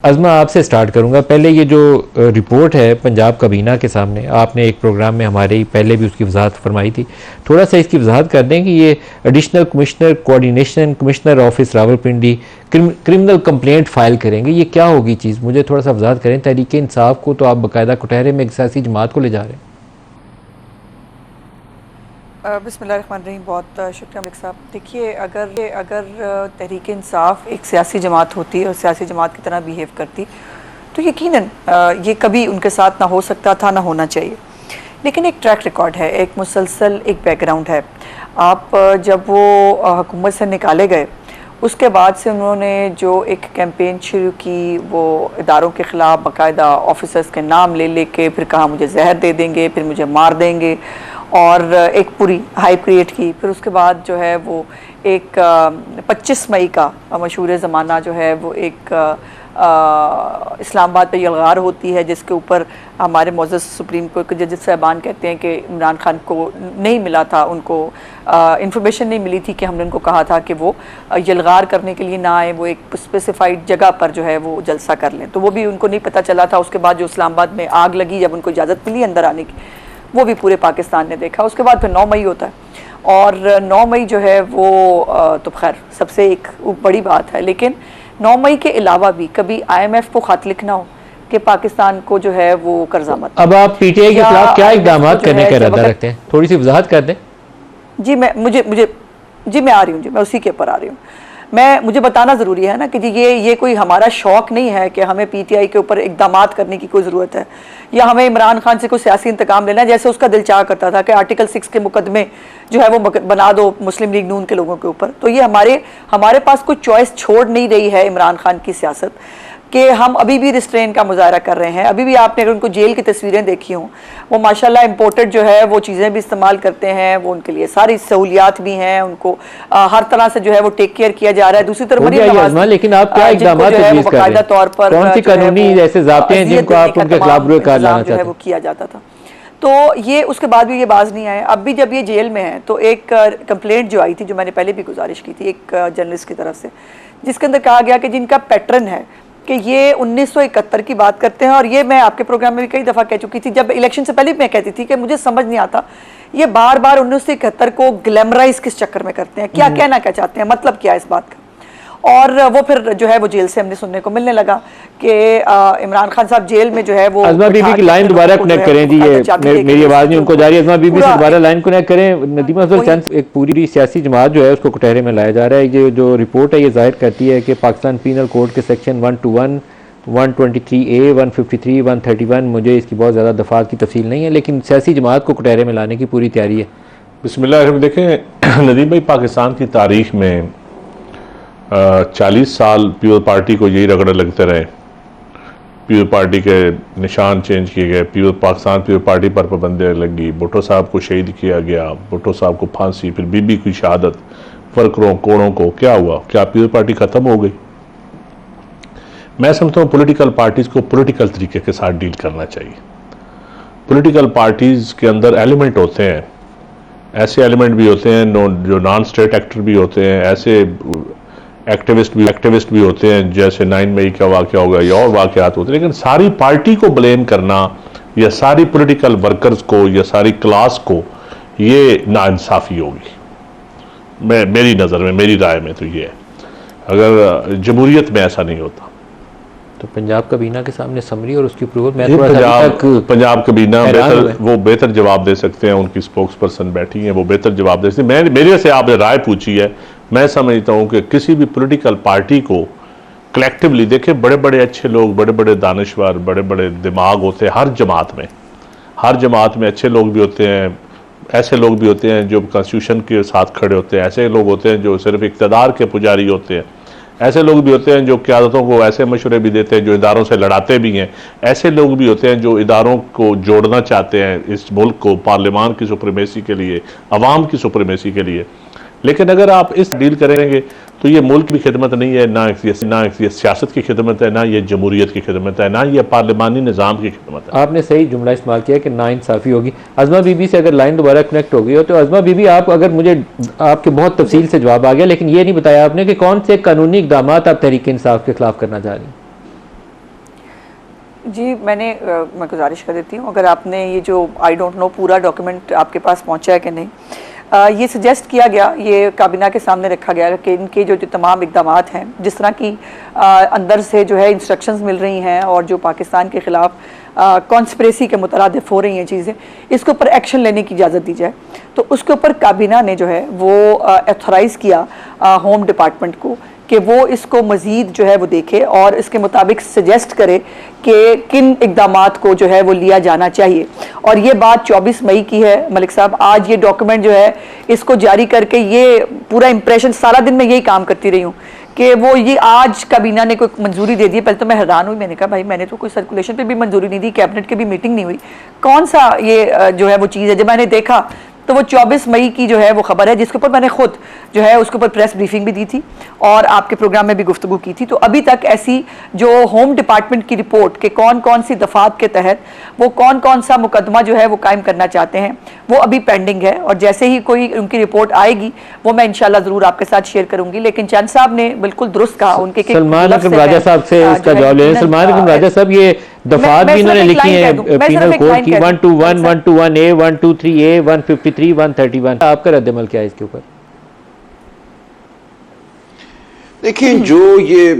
अज़मा आपसे स्टार्ट करूंगा। पहले ये जो रिपोर्ट है पंजाब काबीना के सामने, आपने एक प्रोग्राम में हमारे ही पहले भी उसकी वजाहत फरमाई थी, थोड़ा सा इसकी वजाहत कर दें कि ये additional commissioner coordination commissioner office Rawalpindi criminal complaint file करेंगे, ये क्या होगी चीज़, मुझे थोड़ा सा वजाहत करें। तहरीक इंसाफ को तो आप बाकायदा कुटहरे में एक सियासी जमात को ले जा रहे हैं। बिस्मिल्लाहिर्रहमानिर्रहीम, बहुत शुक्रिया मलिक साहब। देखिए, अगर तहरीक इंसाफ एक सियासी जमात होती और सियासी जमात की तरह बिहेव करती तो यकीनन ये कभी उनके साथ ना हो सकता था, ना होना चाहिए। लेकिन एक ट्रैक रिकॉर्ड है, एक मुसलसल एक बैकग्राउंड है। आप जब वो हुकूमत से निकाले गए उसके बाद से उन्होंने जो एक कैंपेन शुरू की, वो इदारों के ख़िलाफ़ बाकायदा ऑफिसर्स के नाम ले लेके फिर कहा मुझे जहर दे देंगे, फिर मुझे मार देंगे, और एक पूरी हाइप क्रिएट की। फिर उसके बाद जो है वो एक 25 मई का मशहूर ज़माना जो है वो एक इस्लामाबाद पे यलगार होती है, जिसके ऊपर हमारे मोअज़्ज़ज़ सुप्रीम कोर्ट के जजेस साहबान कहते हैं कि इमरान खान को नहीं मिला था, उनको इंफॉर्मेशन नहीं मिली थी कि हमने उनको कहा था कि वो यलगार करने के लिए ना आए, वो एक स्पेसिफाइड जगह पर जो है वो जलसा कर लें, तो वो भी उनको नहीं पता चला था। उसके बाद जो इस्लामाबाद में आग लगी, जब उनको इजाज़त मिली अंदर आने की, वो भी पूरे पाकिस्तान ने देखा। उसके बाद फिर 9 मई होता है, और 9 मई जो है वो तो खैर सबसे एक बड़ी बात है। लेकिन 9 मई के अलावा भी कभी IMF को खत लिखना हो कि पाकिस्तान को जो है वो कर्जा मत। अब आप PTI के खिलाफ क्या इक़दाम करने का इरादा रखते हैं, थोड़ी सी वजाहत कर दें। जी मैं आ रही हूँ जी, मैं उसी के ऊपर आ रही हूँ। मुझे बताना ज़रूरी है ना कि जी ये कोई हमारा शौक़ नहीं है कि हमें PTI के ऊपर इक़दाम करने की कोई ज़रूरत है, या हमें इमरान खान से कोई सियासी इंतकाम लेना है, जैसे उसका दिल चाह करता था कि आर्टिकल 6 के मुकदमे जो है वो बना दो मुस्लिम लीग नून के लोगों के ऊपर। तो ये हमारे पास कोई चॉइस छोड़ नहीं रही है इमरान खान की सियासत, कि हम अभी भी रिस्ट्रेन का मुजाहरा कर रहे हैं। अभी भी आपने अगर उनको जेल की तस्वीरें देखी हों, वो माशाल्लाह इंपोर्टेड जो है वो चीज़ें भी इस्तेमाल करते हैं, वो उनके लिए सारी सहूलियात भी हैं, उनको हर तरह से जो है वो टेक केयर किया जा रहा है। दूसरी तरफ लेकिन आप क्या इक़दाम बाकायदा तौर पर कौन सी कानूनी ऐसे ज़ाब्ते हैं जिनको आप उनके खिलाफ बुरे कार लाना चाहते हैं, वो किया जाता था। तो ये उसके बाद भी ये बाज नहीं आए। अब भी जब ये जेल में है तो एक कंप्लेंट जो आई थी, जो मैंने पहले भी गुजारिश की थी एक जर्नलिस्ट की तरफ से, जिसके अंदर कहा गया कि जिनका पैटर्न है कि ये 1971 की बात करते हैं। और ये मैं आपके प्रोग्राम में भी कई दफ़ा कह चुकी थी, जब इलेक्शन से पहले भी मैं कहती थी कि मुझे समझ नहीं आता ये बार बार 1971 को ग्लैमराइज किस चक्कर में करते हैं, क्या कहना क्या चाहते हैं, मतलब क्या है इस बात का। और वो फिर जो है वो जेल से हमने सुनने को मिलने लगा कि इमरान खान साहब जेल में जो है वो अज़मा बीबी की लाइन दोबारा कनेक्ट करें जी, ये मेरी आवाज़ नहीं उनको जा रही है। अज़मा बीबी से दोबारा लाइन कनेक्ट करें। नदीम अफजल चंद, एक पूरी सियासी जमात जो है उसको कुटहरे में लाया जा रहा है। ये जो रिपोर्ट है ये जाहिर करती है कि पाकिस्तान पीनल कोड के सेक्शन 121, 123A, 153, 131, मुझे इसकी बहुत ज़्यादा दफात की तफसील नहीं है, लेकिन सियासी जमात को कुटहरे में लाने की पूरी तैयारी है। बिस्मिल्लाह। देखें नदीम भाई, पाकिस्तान की तारीख में 40 साल पीपल पार्टी को यही रगड़े लगते रहे। पीपल पार्टी के निशान चेंज किए गए, पाकिस्तान पीपल पार्टी पर पाबंदी लगी, भुट्टो साहब को शहीद किया गया, भुट्टो साहब को फांसी, फिर बीबी की शहादत, वर्करों कोड़ों को क्या हुआ, क्या पीपल पार्टी ख़त्म हो गई? मैं समझता हूँ पॉलिटिकल पार्टीज़ को पॉलिटिकल तरीके के साथ डील करना चाहिए। पॉलिटिकल पार्टीज़ के अंदर एलिमेंट होते हैं, ऐसे एलिमेंट भी होते हैं जो नॉन स्टेट एक्टर भी होते हैं, ऐसे एक्टिविस्ट भी होते हैं, जैसे 9 मई का वाक़या होगा या और वाक़यात होते हैं। लेकिन सारी पार्टी को ब्लेम करना या सारी पॉलिटिकल वर्कर्स को या सारी क्लास को, ये नाइंसाफ़ी होगी मेरी नज़र में, मेरी राय में तो ये है। अगर जमहूरियत में ऐसा नहीं होता तो पंजाब काबीना के सामने समरी और उसकी अप्रूवल में पंजाब काबीना वो बेहतर जवाब दे सकते हैं। उनकी स्पोक्स पर्सन बैठी हैं, वो बेहतर जवाब दे सकते हैं। मेरे से आपने राय पूछी है, मैं समझता हूँ कि किसी भी पॉलिटिकल पार्टी को कलेक्टिवली देखे, बड़े बड़े अच्छे लोग, बड़े बड़े दानिशवर, बड़े बड़े दिमाग होते हैं हर जमात में अच्छे लोग भी होते हैं, ऐसे लोग भी होते हैं जो कॉन्स्टिट्यूशन के साथ खड़े होते हैं, ऐसे लोग होते हैं जो सिर्फ इक़्तिदार के पुजारी होते हैं, ऐसे लोग भी होते हैं जो क़यादतों को ऐसे मशवरे भी देते हैं जो इदारों से लड़ाते भी हैं, ऐसे लोग भी होते हैं जो इदारों को जोड़ना चाहते हैं इस मुल्क को पार्लियामान की सुप्रीमेसी के लिए, अवाम की सुप्रीमेसी के लिए। लेकिन अगर आप इस डील करेंगे तो ये मुल्क की खिदमत नहीं है, ना ये सियासत की खिदमत है, ना ये जमहूरियत की खिदमत है, ना ये पार्लिमानी निज़ाम की खिदमत है। आपने सही जुमला इस्तेमाल किया कि नाइंसाफ़ी होगी। अज़मा बीबी से अगर लाइन दोबारा कनेक्ट हो गई हो तो अज़मा बीबी, आप अगर मुझे आपके बहुत तफसील से जवाब आ गया, लेकिन ये नहीं बताया आपने कि कौन से कानूनी इक़दाम आप तहरीक इंसाफ के खिलाफ करना चाह रही हैं। जी मैं गुजारिश कर देती हूँ, अगर आपने ये जो आई डोंट नो पूरा डॉक्यूमेंट आपके पास पहुँचा है कि नहीं, ये सजेस्ट किया गया, ये काबीना के सामने रखा गया कि इनके जो तमाम इकदाम हैं, जिस तरह की अंदर से जो है इंस्ट्रक्शंस मिल रही हैं और जो पाकिस्तान के ख़िलाफ़ कॉन्स्पिरेसी के मुतरादिफ हो रही हैं चीज़ें, इसके ऊपर एक्शन लेने की इजाज़त दी जाए। तो उसके ऊपर काबीना ने जो है वो ऑथराइज़ किया होम डिपार्टमेंट को कि वो इसको मज़ीद जो है वो देखे और इसके मुताबिक सजेस्ट करे कि किन इकदामात को जो है वो लिया जाना चाहिए। और ये बात 24 मई की है मलिक साहब। आज ये डॉक्यूमेंट जो है इसको जारी करके ये पूरा इंप्रेशन, सारा दिन मैं यही काम करती रही हूँ कि वो ये आज काबीना ने कोई मंजूरी दे दी। पहले तो मैं हैरान हुई, मैंने कहा भाई मैंने तो कोई सर्कुलेशन पे भी मंजूरी नहीं दी, कैबिनेट की भी मीटिंग नहीं हुई, कौन सा ये जो है वो चीज़ है। जब मैंने देखा तो वो 24 मई की जो है वो खबर है, जिसके ऊपर मैंने खुद जो है उसके ऊपर प्रेस ब्रीफिंग भी दी थी और आपके प्रोग्राम में भी गुफ्तगू की थी। तो अभी तक ऐसी जो होम डिपार्टमेंट की रिपोर्ट के कौन कौन सी दफात के तहत वो कौन कौन सा मुकदमा जो है वो कायम करना चाहते हैं, वो अभी पेंडिंग है। और जैसे ही कोई उनकी रिपोर्ट आएगी वो मैं इंशाल्लाह ज़रूर आपके साथ शेयर करूंगी। लेकिन चंद साहब ने बिल्कुल दुरुस्त कहा, उनके सलमान अकरम राजा साहब से इसका जवाब लें। सलमान अकरम राजा साहब, ये दफात भी इन्होंने लिखी है पीनल कोड की 121, 121A, 123A, 153, 131। आपका रद्द-ए-अमल क्या है इसके ऊपर? देखिए, जो ये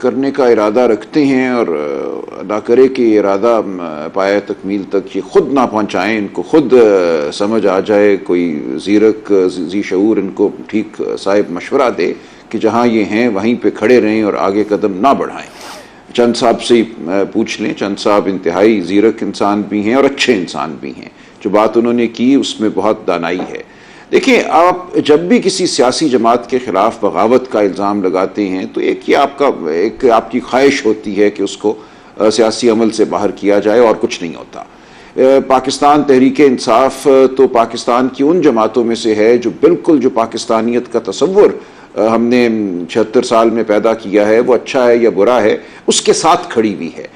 करने का इरादा रखते हैं और अदा करे कि इरादा पाया तकमील तक ये खुद ना पहुंचाएं, इनको खुद समझ आ जाए, कोई ज़ीरक जी शऊर इनको ठीक साहिब मशवरा दे कि जहां ये हैं वहीं पे खड़े रहें और आगे कदम ना बढ़ाएं। चंद साहब से पूछ लें, चंद साहब इंतहाई ज़ीरक इंसान भी हैं और अच्छे इंसान भी हैं। जो बात उन्होंने की उसमें बहुत दानाई है। देखिए, आप जब भी किसी सियासी जमात के ख़िलाफ़ बगावत का इल्ज़ाम लगाते हैं तो एक आपकी ख्वाहिश होती है कि उसको सियासी अमल से बाहर किया जाए और कुछ नहीं होता। पाकिस्तान तहरीक इंसाफ तो पाकिस्तान की उन जमातों में से है जो बिल्कुल जो पाकिस्तानियत का तसव्वुर हमने 76 साल में पैदा किया है, वो अच्छा है या बुरा है, उसके साथ खड़ी हुई है।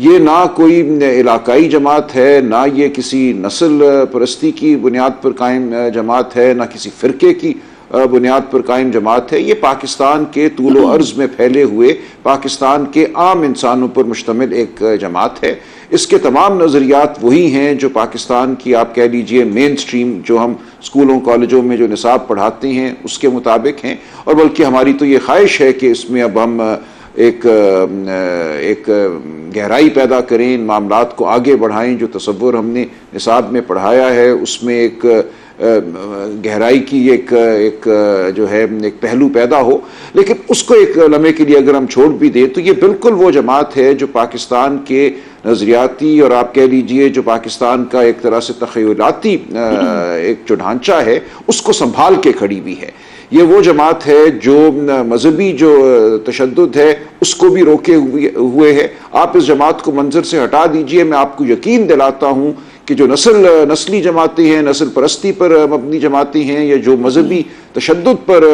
ये ना कोई इलाकाई जमात है, ना ये किसी नस्ल परस्ती की बुनियाद पर कायम जमात है, ना किसी फ़िरके की बुनियाद पर कायम जमात है। ये पाकिस्तान के तूलो अर्ज़ में फैले हुए पाकिस्तान के आम इंसानों पर मुश्तमिल एक जमात है। इसके तमाम नज़रियात वही हैं जो पाकिस्तान की, आप कह लीजिए, मेन स्ट्रीम जो हम स्कूलों कॉलेजों में जो निसाब पढ़ाते हैं उसके मुताबिक हैं। और बल्कि हमारी तो ये ख्वाहिश है कि इसमें अब हम एक गहराई पैदा करें, इन मामलात को आगे बढ़ाएं। जो तसव्वुर हमने निसाब में पढ़ाया है उसमें एक गहराई की एक जो है एक पहलू पैदा हो। लेकिन उसको एक लम्हे के लिए अगर हम छोड़ भी दें तो ये बिल्कुल वो जमात है जो पाकिस्तान के नज़रियाती और आप कह लीजिए जो पाकिस्तान का एक तरह से तख़य्युलाती एक जो ढांचा है उसको संभाल के खड़ी हुई है। ये वो जमात है जो मजहबी जो तशद्दुद है उसको भी रोके हुए है। आप इस जमात को मंजर से हटा दीजिए, मैं आपको यकीन दिलाता हूँ कि जो नस्ली जमातें हैं, नस्ल परस्ती पर मबनी जमातें हैं, या जो मजहबी तशद्दुद पर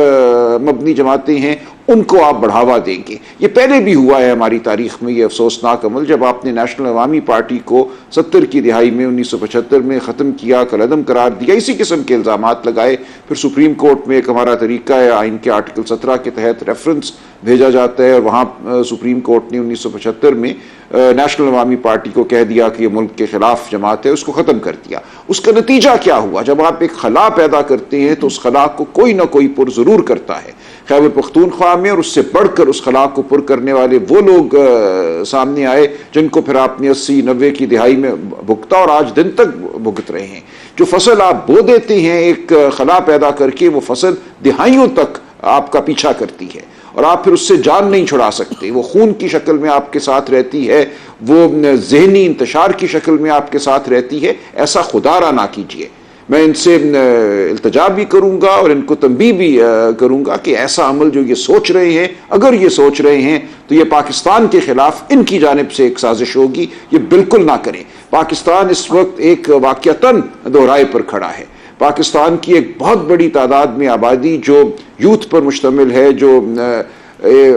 मबनी जमातें हैं, उनको आप बढ़ावा देंगे। ये पहले भी हुआ है हमारी तारीख में, ये अफसोसनाक अमल। जब आपने नेशनल अवामी पार्टी को 70 की दिहाई में 1975 में ख़त्म किया, कलअदम करार दिया, इसी किस्म के इल्ज़ामात लगाए। फिर सुप्रीम कोर्ट में एक हमारा तरीका है, आइन के आर्टिकल 17 के तहत रेफरेंस भेजा जाता है और वहाँ सुप्रीम कोर्ट ने 1975 में नेशनल अवामी पार्टी को कह दिया कि ये मुल्क के ख़िलाफ़ जमात है, उसको ख़त्म कर दिया। उसका नतीजा क्या हुआ? जब आप एक खला पैदा करते हैं तो उस खला को कोई ना कोई पुर ज़रूर करता है खैबर पख्तूनख्वा में, और उससे बढ़कर उस खला को पुर करने वाले वो लोग सामने आए जिनको फिर आपने 80-90 की दिहाई में भुगता और आज दिन तक भुगत रहे हैं। जो फसल आप बो देते हैं एक खला पैदा करके, वो फसल दिहाइयों तक आपका पीछा करती है और आप फिर उससे जान नहीं छुड़ा सकते। वो खून की शक्ल में आपके साथ रहती है, वो जहनी इंतशार की शक्ल में आपके साथ रहती है। ऐसा खुदारा ना कीजिए। मैं इनसे इल्तजा भी करूंगा और इनको तंबीह भी करूंगा कि ऐसा अमल जो ये सोच रहे हैं, अगर ये सोच रहे हैं तो ये पाकिस्तान के खिलाफ इनकी जानिब से एक साजिश होगी। ये बिल्कुल ना करें। पाकिस्तान इस वक्त एक वाक़ियतन दोहराए पर खड़ा है। पाकिस्तान की एक बहुत बड़ी तादाद में आबादी जो यूथ पर मुश्तमिल है, जो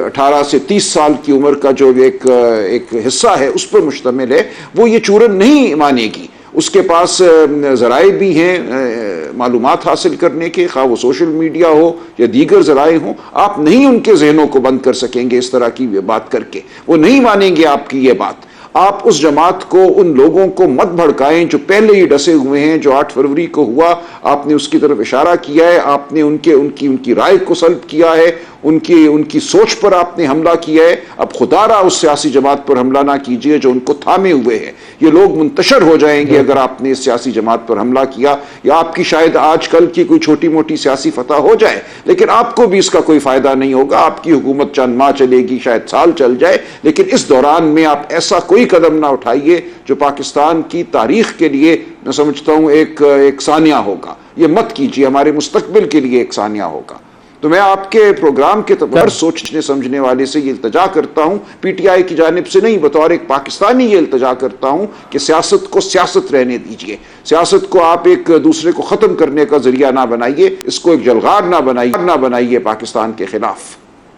18 से 30 साल की उम्र का जो एक हिस्सा है उस पर मुश्तमिल है, वो ये चूरन नहीं मानेगी। उसके पास ज़राए भी हैं मालूमात हासिल करने के, खा वो सोशल मीडिया हो या दीगर ज़राए हों। आप नहीं उनके जहनों को बंद कर सकेंगे इस तरह की बात करके, वो नहीं मानेंगे आपकी ये बात। आप उस जमात को, उन लोगों को मत भड़काएं जो पहले ही डसे हुए हैं। जो 8 फरवरी को हुआ, आपने उसकी तरफ इशारा किया है, आपने उनकी राय को सल्ब किया है, उनकी सोच पर आपने हमला किया है। अब खुदारा उस सियासी जमात पर हमला ना कीजिए जो उनको थामे हुए हैं। ये लोग मुंतशर हो जाएंगे अगर आपने इस सियासी जमात पर हमला किया, या आपकी शायद आजकल की कोई छोटी मोटी सियासी फतह हो जाए, लेकिन आपको भी इसका कोई फायदा नहीं होगा। आपकी हुकूमत चंद माह चलेगी, शायद साल चल जाए, लेकिन इस दौरान में आप ऐसा कोई कदम ना उठाइए जो पाकिस्तान की तारीख के लिए, मैं समझता हूं, एक सानिया होगा। ये मत कीजिए, हमारे मुस्तकबिल के लिए एक सानिया होगा। तो मैं आपके प्रोग्राम के तौर सोचने समझने वाले से ये इल्तजा करता हूं, पीटीआई की जानिब से नहीं, बतौर एक पाकिस्तानी ये इल्तजा करता हूं कि सियासत को सियासत रहने दीजिए। सियासत को आप एक दूसरे को खत्म करने का जरिया ना बनाइए, इसको एक जलगार ना बनाइए पाकिस्तान के खिलाफ।